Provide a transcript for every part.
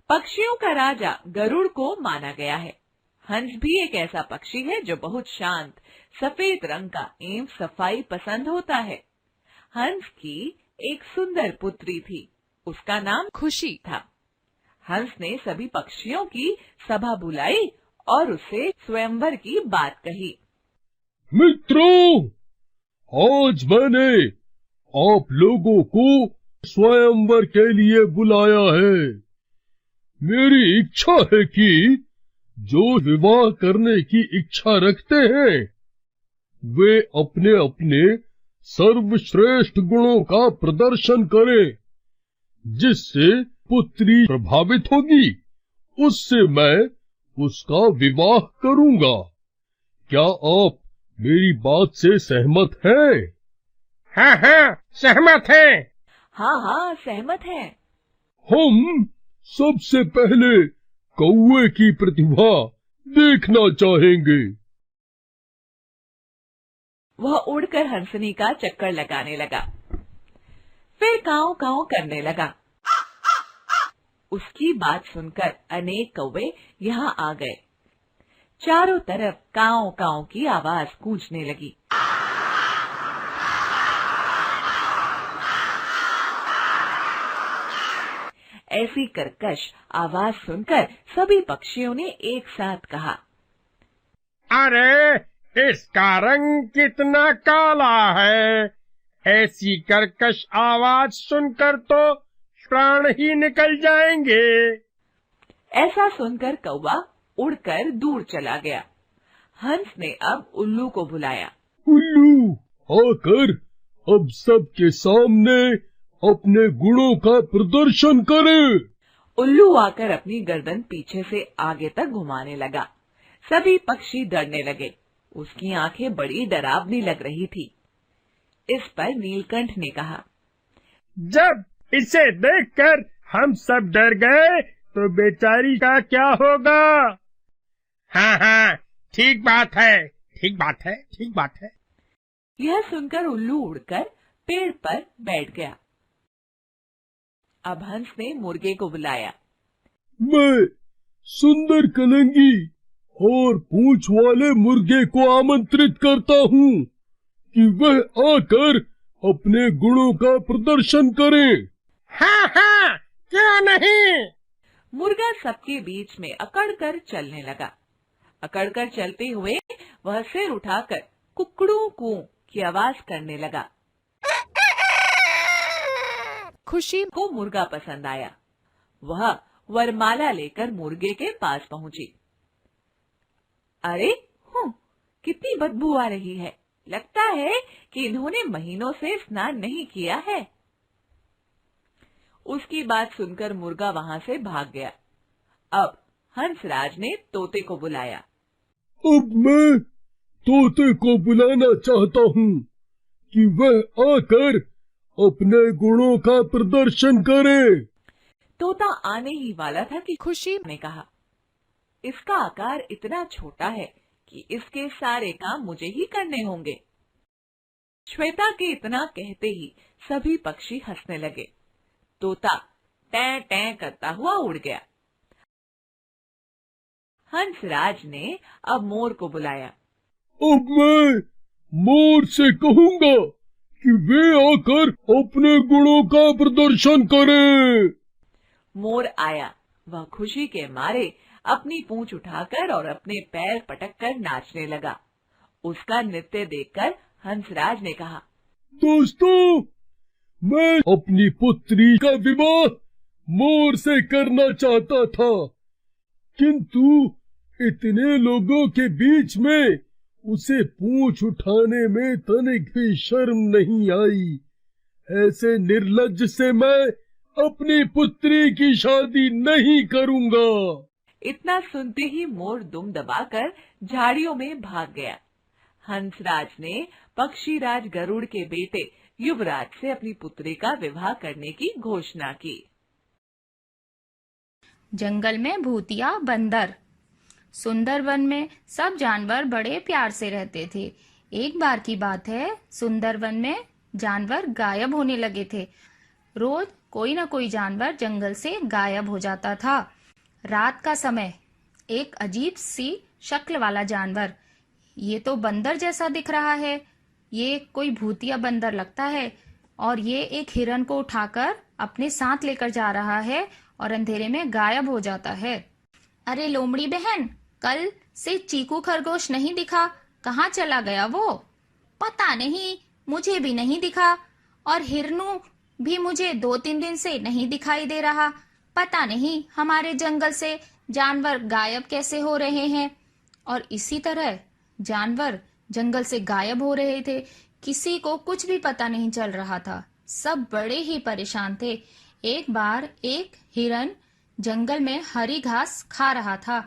पक्षियों का राजा गरुड़ को माना गया है। हंस भी एक ऐसा पक्षी है जो बहुत शांत, सफेद रंग का एवं सफाई पसंद होता है। हंस की एक सुंदर पुत्री थी, उसका नाम खुशी था। हंस ने सभी पक्षियों की सभा बुलाई और उससे स्वयंवर की बात कही। मित्रों, आज मैंने आप लोगों को स्वयंवर के लिए बुलाया है। मेरी इच्छा है कि जो विवाह करने की इच्छा रखते हैं वे अपने अपने सर्वश्रेष्ठ गुणों का प्रदर्शन करें, जिससे पुत्री प्रभावित होगी उससे मैं उसका विवाह करूंगा। क्या आप मेरी बात से सहमत हैं? हाँ हाँ, सहमत है। हाँ, सहमत है। हम सबसे पहले कौवे की प्रतिभा देखना चाहेंगे। वह उड़कर हंसनी का चक्कर लगाने लगा, फिर काऊ काऊ करने लगा। उसकी बात सुनकर अनेक कौवे यहाँ आ गए। चारों तरफ काऊ काऊ की आवाज गूंजने लगी। ऐसी कर्कश आवाज सुनकर सभी पक्षियों ने एक साथ कहा, अरे, इसका रंग कितना काला है। ऐसी कर्कश आवाज सुनकर तो प्राण ही निकल जाएंगे। ऐसा सुनकर कौवा उड़कर दूर चला गया। हंस ने अब उल्लू को बुलाया। उल्लू, आकर अब सबके सामने अपने गुणों का प्रदर्शन करे। उल्लू आकर अपनी गर्दन पीछे से आगे तक घुमाने लगा। सभी पक्षी डरने लगे। उसकी आंखें बड़ी डरावनी लग रही थी। इस पर नीलकंठ ने कहा, जब इसे देखकर हम सब डर गए तो बेचारी का क्या होगा। हाँ हाँ, ठीक बात है, ठीक बात है, ठीक बात है। यह सुनकर उल्लू उड़कर पेड़ पर बैठ गया। अब हंस ने मुर्गे को बुलाया। मैं सुंदर कलंगी और पूंछ वाले मुर्गे को आमंत्रित करता हूँ कि वह आकर अपने गुणों का प्रदर्शन करें। हाँ हाँ, क्यों नहीं। मुर्गा सबके बीच में अकड़कर चलने लगा। अकड़कर चलते हुए वह सिर उठाकर कुकड़ू कू की आवाज करने लगा। खुशी को मुर्गा पसंद आया। वह वरमाला लेकर मुर्गे के पास पहुंची। अरे, कितनी बदबू आ रही है। लगता है कि इन्होंने महीनों से स्नान नहीं किया है। उसकी बात सुनकर मुर्गा वहां से भाग गया। अब हंसराज ने तोते को बुलाया। अब मैं तोते को बुलाना चाहता हूँ कि वह आकर अपने गुणों का प्रदर्शन करे। तोता आने ही वाला था कि खुशी ने कहा, इसका आकार इतना छोटा है कि इसके सारे काम मुझे ही करने होंगे। श्वेता के इतना कहते ही सभी पक्षी हंसने लगे। तोता टैं टैं करता हुआ उड़ गया। हंसराज ने अब मोर को बुलाया। अब मैं मोर से कहूँगा कि वे आकर अपने गुणों का प्रदर्शन करें। मोर आया। वह खुशी के मारे अपनी पूंछ उठाकर और अपने पैर पटककर नाचने लगा। उसका नृत्य देखकर हंसराज ने कहा, दोस्तों, मैं अपनी पुत्री का विवाह मोर से करना चाहता था, किंतु इतने लोगों के बीच में उसे पूंछ उठाने में तनिक भी शर्म नहीं आई। ऐसे निर्लज्ज से मैं अपनी पुत्री की शादी नहीं करूंगा। इतना सुनते ही मोर दुम दबाकर झाड़ियों में भाग गया। हंसराज ने पक्षीराज गरुड़ के बेटे युवराज से अपनी पुत्री का विवाह करने की घोषणा की। जंगल में भूतिया बंदर। सुंदरवन में सब जानवर बड़े प्यार से रहते थे। एक बार की बात है, सुंदरवन में जानवर गायब होने लगे थे। रोज कोई न कोई जानवर जंगल से गायब हो जाता था। रात का समय, एक अजीब सी शक्ल वाला जानवर, ये तो बंदर जैसा दिख रहा है, ये कोई भूतिया बंदर लगता है, और ये एक हिरन को उठाकर अपने साथ लेकर जा रहा है और अंधेरे में गायब हो जाता है। अरे लोमड़ी बहन, कल से चीकू खरगोश नहीं दिखा, कहाँ चला गया वो? पता नहीं, मुझे भी नहीं दिखा, और हिरनू भी मुझे 2-3 दिन से नहीं दिखाई दे रहा। पता नहीं हमारे जंगल से जानवर गायब कैसे हो रहे हैं। और इसी तरह जानवर जंगल से गायब हो रहे थे, किसी को कुछ भी पता नहीं चल रहा था, सब बड़े ही परेशान थे। एक बार एक हिरन जंगल में हरी घास खा रहा था,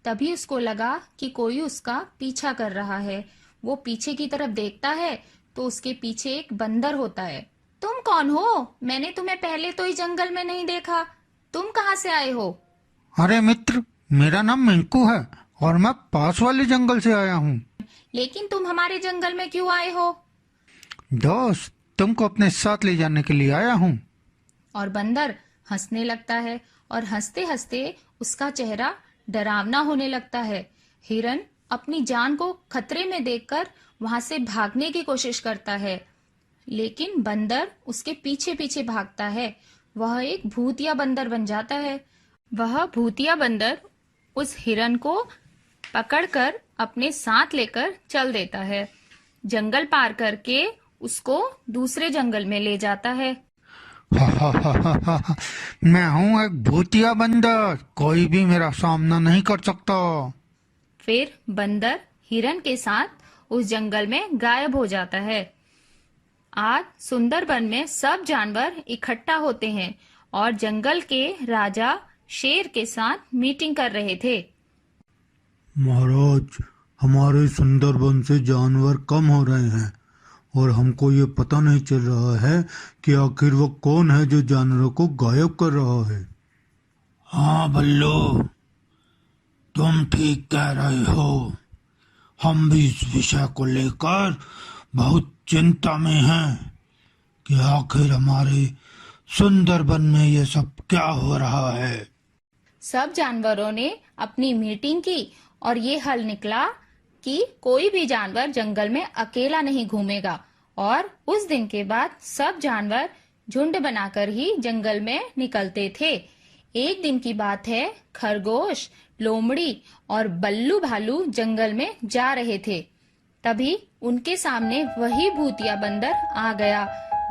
तभी उसको लगा कि कोई उसका पीछा कर रहा है। वो पीछे की तरफ देखता है तो उसके पीछे एक बंदर होता है। तुम कौन हो? मैंने तुम्हें पहले तो इस जंगल में नहीं देखा, तुम कहाँ से आए हो? अरे मित्र, मेरा नाम मिंकू है और मैं पास वाले जंगल से आया हूँ। लेकिन तुम हमारे जंगल में क्यों आए हो? दोस्त, तुमको अपने साथ ले जाने के लिए आया हूँ। और बंदर हंसने लगता है और हंसते हंसते उसका चेहरा डरावना होने लगता है। हिरन अपनी जान को खतरे में देखकर वहां से भागने की कोशिश करता है, लेकिन बंदर उसके पीछे पीछे भागता है। वह एक भूतिया बंदर बन जाता है। वह भूतिया बंदर उस हिरन को पकड़कर अपने साथ लेकर चल देता है। जंगल पार करके उसको दूसरे जंगल में ले जाता है। मैं हूँ एक भूतिया बंदर, कोई भी मेरा सामना नहीं कर सकता। फिर बंदर हिरन के साथ उस जंगल में गायब हो जाता है। आज सुंदरबन में सब जानवर इकट्ठा होते हैं और जंगल के राजा शेर के साथ मीटिंग कर रहे थे। महाराज, हमारे सुंदरबन से जानवर कम हो रहे हैं और हमको ये पता नहीं चल रहा है कि आखिर वो कौन है जो जानवरों को गायब कर रहा है। हाँ बल्लू, तुम ठीक कह रहे हो। हम भी इस विषय को लेकर बहुत चिंता में हैं कि आखिर हमारे सुंदरबन में ये सब क्या हो रहा है। सब जानवरों ने अपनी मीटिंग की और ये हल निकला कि कोई भी जानवर जंगल में अकेला नहीं घूमेगा। और उस दिन के बाद सब जानवर झुंड बनाकर ही जंगल में निकलते थे। एक दिन की बात है, खरगोश, लोमड़ी और बल्लू भालू जंगल में जा रहे थे। तभी उनके सामने वही भूतिया बंदर आ गया,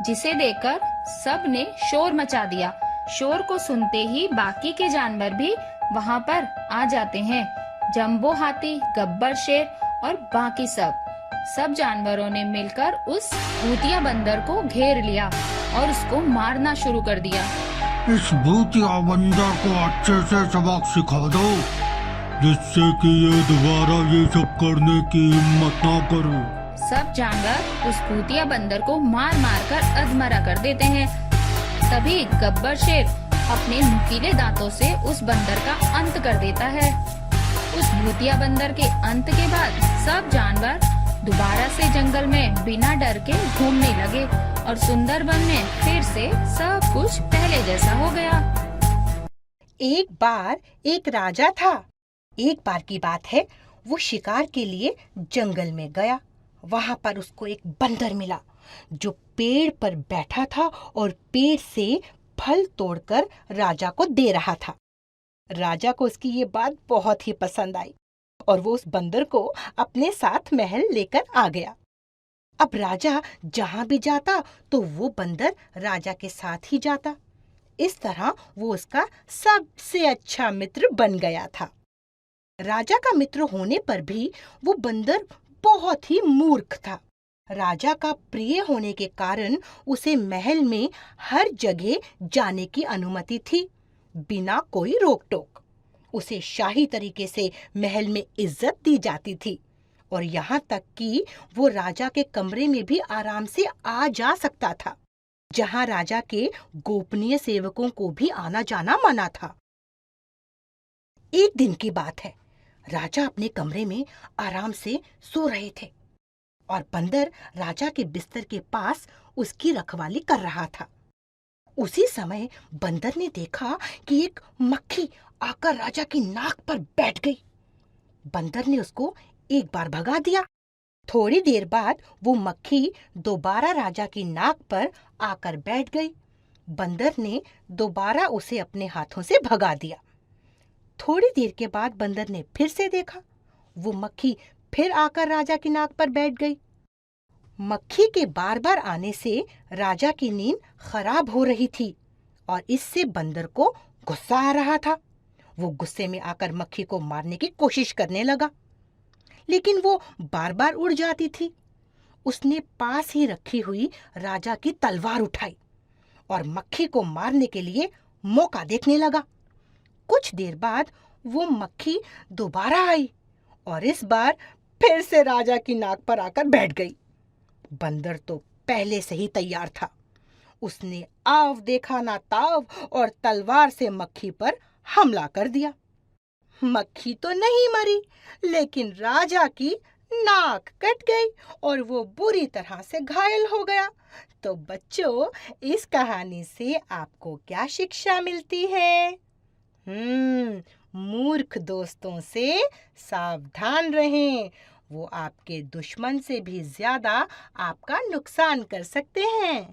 जिसे देखकर सब ने शोर मचा दिया। शोर को सुनते ही बाकी के जानवर भी वहां पर आ जाते हैं। जंबो हाथी, गब्बर शेर और बाकी सब जानवरों ने मिलकर उस भूतिया बंदर को घेर लिया और उसको मारना शुरू कर दिया। इस भूतिया बंदर को अच्छे से सबक सिखा दो, जिससे कि ये दोबारा ये सब करने की हिम्मत ना करे। सब जानवर उस भूतिया बंदर को मार मार कर अधमरा कर देते हैं। तभी गब्बर शेर अपने नुकीले दांतों से उस बंदर का अंत कर देता है। उस भूतिया बंदर के अंत के बाद सब जानवर दोबारा से जंगल में बिना डर के घूमने लगे और सुंदरबन में फिर से सब कुछ पहले जैसा हो गया। एक बार एक राजा था। एक बार की बात है, वो शिकार के लिए जंगल में गया। वहां पर उसको एक बंदर मिला जो पेड़ पर बैठा था और पेड़ से फल तोड़कर राजा को दे रहा था। राजा को उसकी ये बात बहुत ही पसंद आई और वो उस बंदर को अपने साथ महल लेकर आ गया। अब राजा जहां भी जाता तो वो बंदर राजा के साथ ही जाता। इस तरह वो उसका सबसे अच्छा मित्र बन गया था। राजा का मित्र होने पर भी वो बंदर बहुत ही मूर्ख था। राजा का प्रिय होने के कारण उसे महल में हर जगह जाने की अनुमति थी, बिना कोई रोक टोक। उसे शाही तरीके से महल में इज्जत दी जाती थी और यहाँ तक कि वो राजा के कमरे में भी आराम से आ जा सकता था, जहाँ राजा के गोपनीय सेवकों को भी आना जाना मना था। एक दिन की बात है, राजा अपने कमरे में आराम से सो रहे थे और बंदर राजा के बिस्तर के पास उसकी रखवाली कर रहा था। उसी समय बंदर ने देखा कि एक मक्खी आकर राजा की नाक पर बैठ गई। बंदर ने उसको एक बार भगा दिया। थोड़ी देर बाद वो मक्खी दोबारा राजा की नाक पर आकर बैठ गई। बंदर ने दोबारा उसे अपने हाथों से भगा दिया। थोड़ी देर के बाद बंदर ने फिर से देखा, वो मक्खी फिर आकर राजा की नाक पर बैठ गई। मक्खी के बार बार आने से राजा की नींद खराब हो रही थी और इससे बंदर को गुस्सा आ रहा था। वो गुस्से में आकर मक्खी को मारने की कोशिश करने लगा, लेकिन वो बार बार उड़ जाती थी। उसने पास ही रखी हुई राजा की तलवार उठाई और मक्खी को मारने के लिए मौका देखने लगा। कुछ देर बाद वो मक्खी दोबारा आई और इस बार फिर से राजा की नाक पर आकर बैठ गई। बंदर तो पहले से ही तैयार था। उसने आव देखा ना ताव और तलवार से मक्खी पर हमला कर दिया। मक्खी तो नहीं मरी, लेकिन राजा की नाक कट गई और वो बुरी तरह से घायल हो गया। तो बच्चों, इस कहानी से आपको क्या शिक्षा मिलती है? मूर्ख दोस्तों से सावधान रहें। वो आपके दुश्मन से भी ज्यादा आपका नुकसान कर सकते हैं।